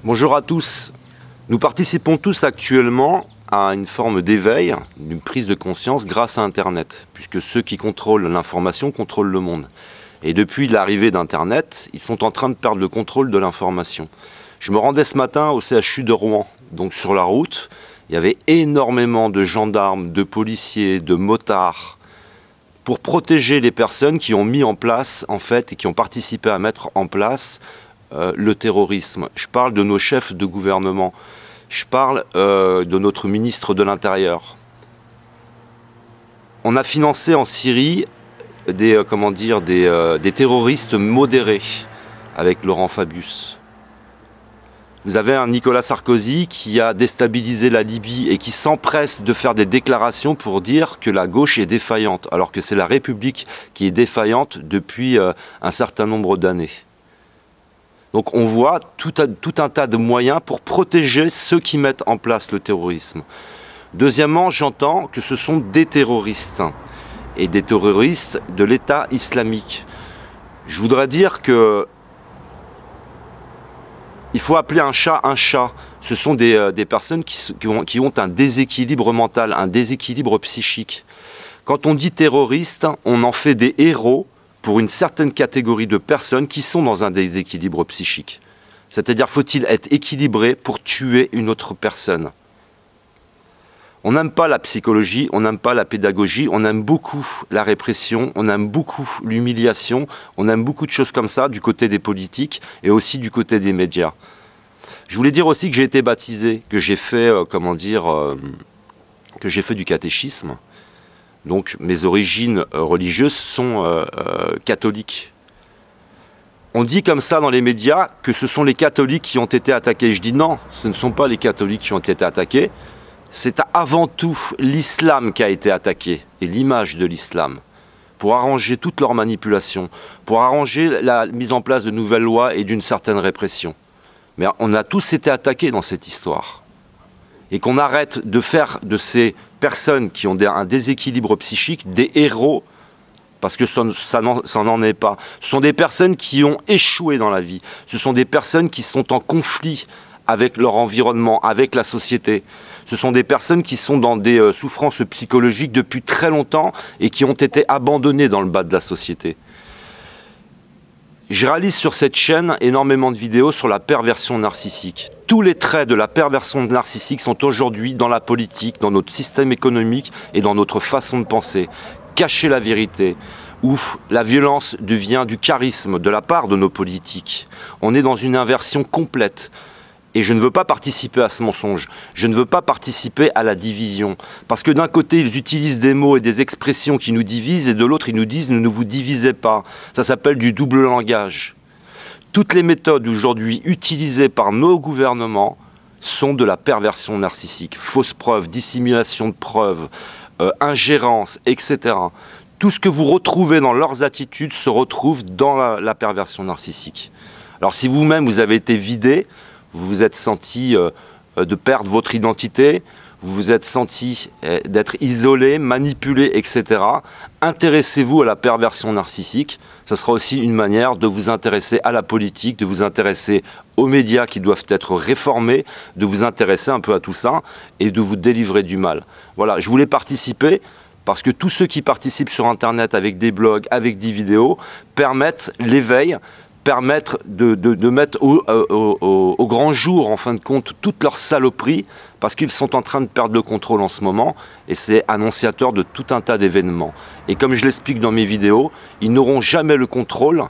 Bonjour à tous. Nous participons tous actuellement à une forme d'éveil, d'une prise de conscience grâce à Internet, puisque ceux qui contrôlent l'information contrôlent le monde. Et depuis l'arrivée d'Internet, ils sont en train de perdre le contrôle de l'information. Je me rendais ce matin au CHU de Rouen, donc sur la route, il y avait énormément de gendarmes, de policiers, de motards, pour protéger les personnes qui ont mis en place, en fait, et qui ont participé à mettre en place le terrorisme. Je parle de nos chefs de gouvernement. Je parle de notre ministre de l'Intérieur. On a financé en Syrie des terroristes modérés avec Laurent Fabius. Vous avez un Nicolas Sarkozy qui a déstabilisé la Libye et qui s'empresse de faire des déclarations pour dire que la gauche est défaillante, alors que c'est la République qui est défaillante depuis un certain nombre d'années. Donc on voit tout un tas de moyens pour protéger ceux qui mettent en place le terrorisme. Deuxièmement, j'entends que ce sont des terroristes, et des terroristes de l'État islamique. Je voudrais dire que il faut appeler un chat un chat. Ce sont des personnes qui ont un déséquilibre mental, un déséquilibre psychique. Quand on dit terroriste, on en fait des héros pour une certaine catégorie de personnes qui sont dans un déséquilibre psychique. C'est-à-dire, faut-il être équilibré pour tuer une autre personne? On n'aime pas la psychologie, on n'aime pas la pédagogie, on aime beaucoup la répression, on aime beaucoup l'humiliation, on aime beaucoup de choses comme ça du côté des politiques et aussi du côté des médias. Je voulais dire aussi que j'ai été baptisé, que j'ai fait, que j'ai fait du catéchisme. Donc mes origines religieuses sont catholiques. On dit comme ça dans les médias que ce sont les catholiques qui ont été attaqués. Je dis non, ce ne sont pas les catholiques qui ont été attaqués. C'est avant tout l'islam qui a été attaqué et l'image de l'islam. Pour arranger toutes leurs manipulations, pour arranger la mise en place de nouvelles lois et d'une certaine répression. Mais on a tous été attaqués dans cette histoire. Et qu'on arrête de faire de ces personnes qui ont un déséquilibre psychique des héros, parce que ça n'en est pas. Ce sont des personnes qui ont échoué dans la vie. Ce sont des personnes qui sont en conflit avec leur environnement, avec la société. Ce sont des personnes qui sont dans des souffrances psychologiques depuis très longtemps et qui ont été abandonnées dans le bas de la société. Je réalise sur cette chaîne énormément de vidéos sur la perversion narcissique. Tous les traits de la perversion narcissique sont aujourd'hui dans la politique, dans notre système économique et dans notre façon de penser. Cacher la vérité, où la violence devient du charisme de la part de nos politiques. On est dans une inversion complète. Et je ne veux pas participer à ce mensonge, je ne veux pas participer à la division. Parce que d'un côté, ils utilisent des mots et des expressions qui nous divisent, et de l'autre, ils nous disent « ne vous divisez pas ». Ça s'appelle du double langage. Toutes les méthodes aujourd'hui utilisées par nos gouvernements sont de la perversion narcissique. Fausses preuves, dissimulation de preuves, ingérence, etc. Tout ce que vous retrouvez dans leurs attitudes se retrouve dans la perversion narcissique. Alors si vous-même, vous avez été vidé, vous vous êtes senti de perdre votre identité, vous vous êtes senti d'être isolé, manipulé, etc. Intéressez-vous à la perversion narcissique. Ce sera aussi une manière de vous intéresser à la politique, de vous intéresser aux médias qui doivent être réformés, de vous intéresser un peu à tout ça et de vous délivrer du mal. Voilà, je voulais participer parce que tous ceux qui participent sur Internet avec des blogs, avec des vidéos, permettent l'éveil, permettre de mettre au grand jour, en fin de compte, toute leur saloperie, parce qu'ils sont en train de perdre le contrôle en ce moment, et c'est annonciateur de tout un tas d'événements. Et comme je l'explique dans mes vidéos, ils n'auront jamais le contrôle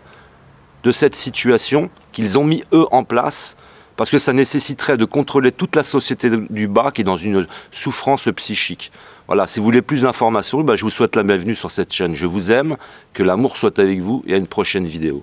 de cette situation qu'ils ont mis eux en place, parce que ça nécessiterait de contrôler toute la société du bas qui est dans une souffrance psychique. Voilà, si vous voulez plus d'informations, je vous souhaite la bienvenue sur cette chaîne. Je vous aime, que l'amour soit avec vous, et à une prochaine vidéo.